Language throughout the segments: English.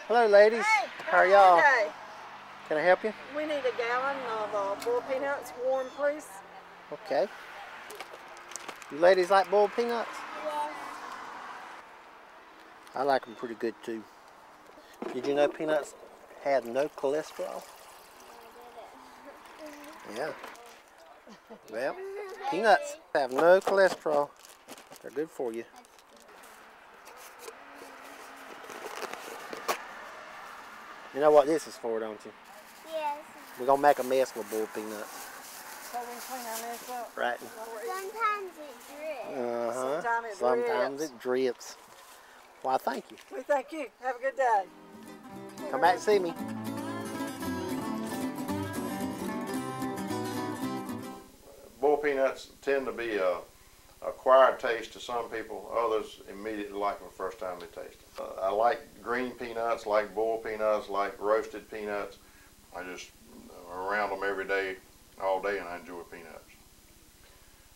Hello, ladies. Hey, how are y'all? Okay. Can I help you? We need a gallon of boiled peanuts, warm, please. Okay. You ladies like boiled peanuts? Yes. I like them pretty good too. Did you know peanuts have no cholesterol? Yeah. Well, peanuts have no cholesterol. They're good for you. You know what this is for, don't you? Yes. We're going to make a mess with boiled peanuts. So we can clean our mess up. Right. Sometimes it drips. Sometimes it drips. Why, thank you. We thank you. Have a good day. Come back and see me. Boiled peanuts tend to be a acquired taste to some people. Others immediately like them the first time they taste them. I like green peanuts, like boiled peanuts, like roasted peanuts. I just around them every day, all day, and I enjoy peanuts.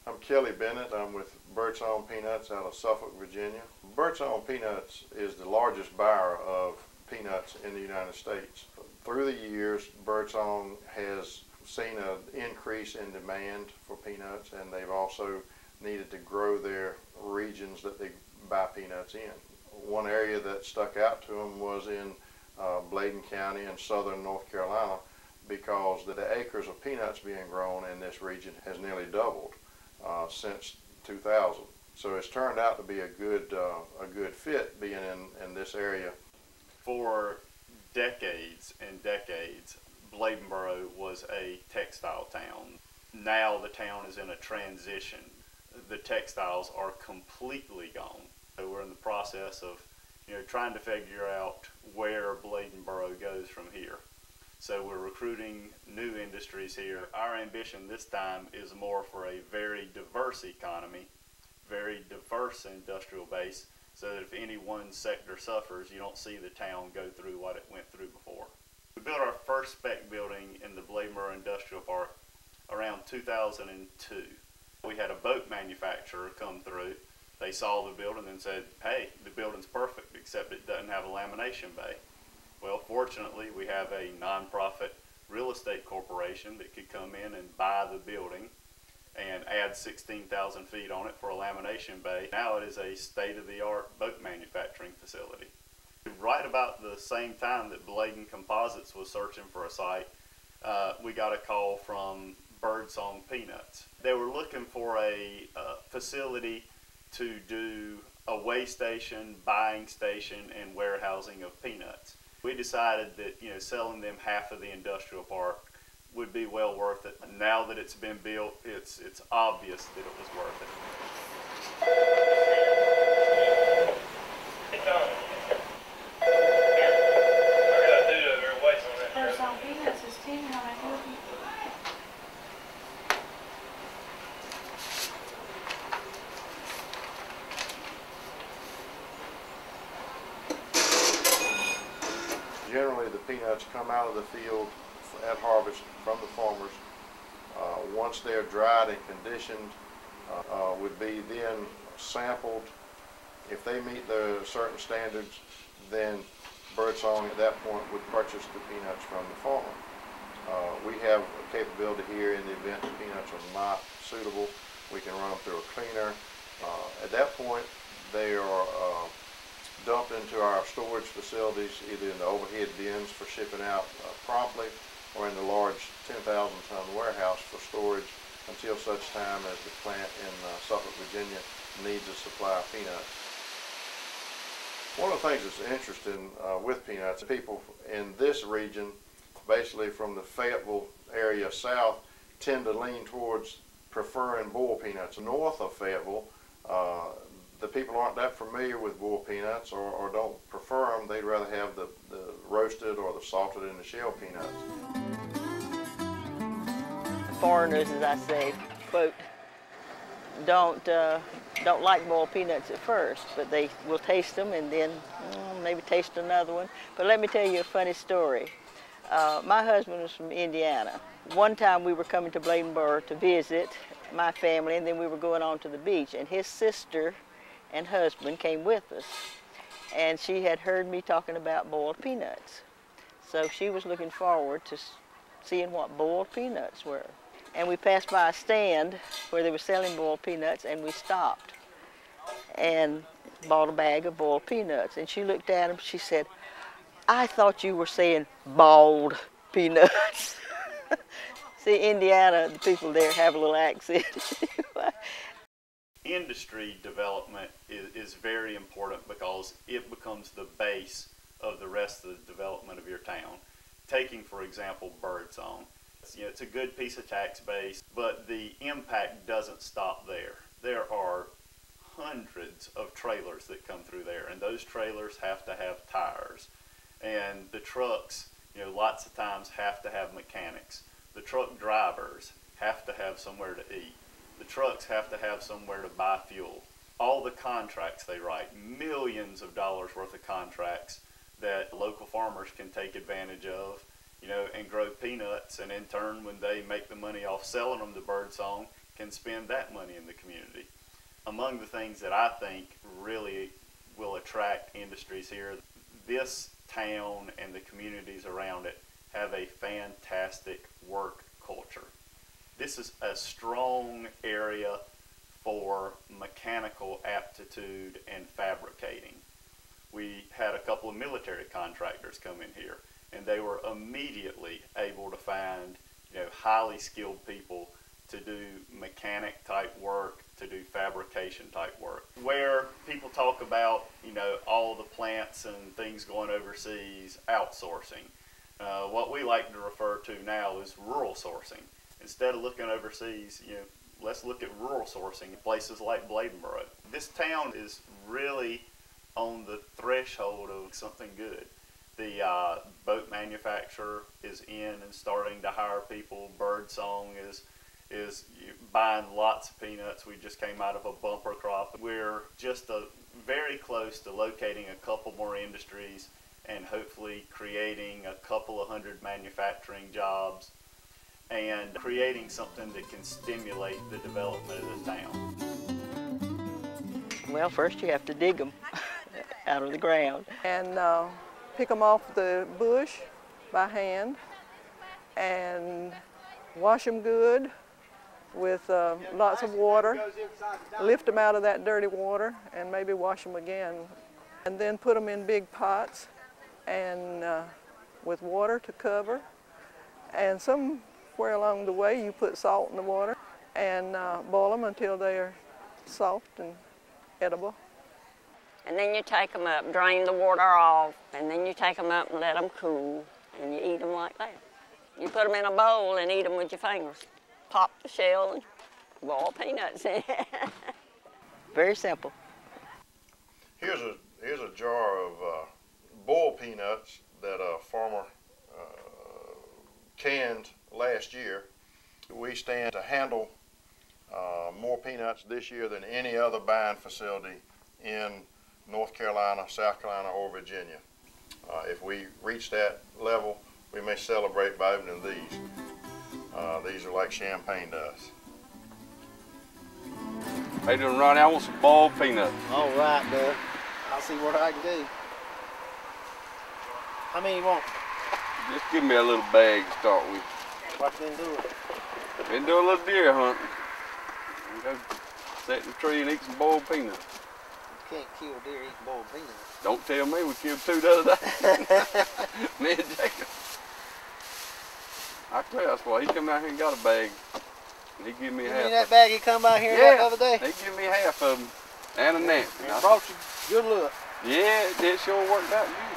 I'm Kelly Bennett. I'm with Birdsong Peanuts out of Suffolk, Virginia. Birdsong Peanuts is the largest buyer of peanuts in the United States. Through the years, Birdsong has seen an increase in demand for peanuts, and they've also needed to grow their regions that they buy peanuts in. One area that stuck out to them was in Bladen County in southern North Carolina, because the acres of peanuts being grown in this region has nearly doubled since 2000. So it's turned out to be a good fit being in this area. For decades and decades, Bladenboro was a textile town. Now the town is in a transition. The textiles are completely gone. So we're in the process of, trying to figure out where Bladenboro goes from here. So we're recruiting new industries here. Our ambition this time is more for a very diverse economy, very diverse industrial base, so that if any one sector suffers, you don't see the town go through what it went through before. We built our first spec building in the Bladenboro Industrial Park around 2002. We had a boat manufacturer come through. They saw the building and said, hey, the building's perfect, except it doesn't have a lamination bay. Well, fortunately, we have a nonprofit real estate corporation that could come in and buy the building and add 16,000 feet on it for a lamination bay. Now it is a state-of-the-art boat manufacturing facility. Right about the same time that Bladen Composites was searching for a site, we got a call from Birdsong Peanuts. They were looking for a facility to do a weigh station, buying station, and warehousing of peanuts. We decided that selling them half of the industrial park would be well worth it. Now that it's been built, it's obvious that it was worth it. Hey Tom, I gotta do their weights on that. Birdsong Peanuts is 10. How may I help you? Generally, the peanuts come out of the field at harvest from the farmers. Once they're dried and conditioned, would be then sampled. If they meet the certain standards, then Birdsong at that point would purchase the peanuts from the farmer. We have a capability here in the event the peanuts are not suitable. We can run them through a cleaner. At that point, they are dumped into our storage facilities, either in the overhead bins for shipping out promptly, or in the large 10,000-ton warehouse for storage until such time as the plant in Suffolk, Virginia needs a supply of peanuts. One of the things that's interesting with peanuts, people in this region, basically from the Fayetteville area south, tend to lean towards preferring boiled peanuts. North of Fayetteville, the people aren't that familiar with boiled peanuts or don't prefer them. They'd rather have the roasted or the salted in the shell peanuts. Foreigners, as I say, quote, don't like boiled peanuts at first, but they will taste them and then maybe taste another one. But let me tell you a funny story. My husband was from Indiana. One time we were coming to Bladenboro to visit my family, and then we were going on to the beach, and his sister and husband came with us. and she had heard me talking about boiled peanuts. So she was looking forward to seeing what boiled peanuts were. And we passed by a stand where they were selling boiled peanuts, and we stopped and bought a bag of boiled peanuts. And she looked at them, she said, "I thought you were saying bald peanuts." See, Indiana, the people there have a little accent. Industry development is very important because it becomes the base of the rest of the development of your town. Taking, for example, birdsong. It's a good piece of tax base, but the impact doesn't stop there. There are hundreds of trailers that come through there, and those trailers have to have tires. And the trucks, lots of times have to have mechanics. The truck drivers have to have somewhere to eat. The trucks have to have somewhere to buy fuel. All the contracts they write, millions of dollars worth of contracts that local farmers can take advantage of, and grow peanuts, and in turn, when they make the money off selling them to birdsong, can spend that money in the community. Among the things that I think really will attract industries here, this town and the communities around it have a fantastic work culture. This is a strong area for mechanical aptitude and fabricating. We had a couple of military contractors come in here, and they were immediately able to find, highly skilled people to do mechanic type work, to do fabrication type work. Where people talk about, all the plants and things going overseas, outsourcing. What we like to refer to now is rural sourcing. Instead of looking overseas, let's look at rural sourcing in places like Bladenboro. This town is really on the threshold of something good. The boat manufacturer is in and starting to hire people. Birdsong is buying lots of peanuts. We just came out of a bumper crop. We're just very close to locating a couple more industries and hopefully creating a couple of hundred manufacturing jobs and creating something that can stimulate the development of the town. Well, first you have to dig them out of the ground. And pick them off the bush by hand and wash them good with lots of water. Lift them out of that dirty water and maybe wash them again. And then put them in big pots and with water to cover. And somewhere along the way you put salt in the water and boil them until they are soft and edible. And then you take them up, drain the water off, and then you take them up and let them cool, and you eat them like that. You put them in a bowl and eat them with your fingers. Pop the shell and boil peanuts in it. Very simple. Here's a jar of boiled peanuts that a farmer canned last year. We stand to handle more peanuts this year than any other buying facility in North Carolina, South Carolina, or Virginia. If we reach that level, we may celebrate by opening these. These are like champagne to us. How you doing, Ronnie? I want some boiled peanuts. All right, Doug. I'll see what I can do. How many you want? Just give me a little bag to start with. What you been doing? Been doing a little deer hunting. Go sit in the tree and eat some boiled peanuts. You can't kill deer eating boiled peanuts. Don't tell me, we killed 2 the other day. Me and Jacob. I tell you, that's why he come out here and got a bag. And he give me half. You mean that bag he come out here the other day? He give me half of them and a napkin. It brought you good luck. Yeah, it sure worked out good.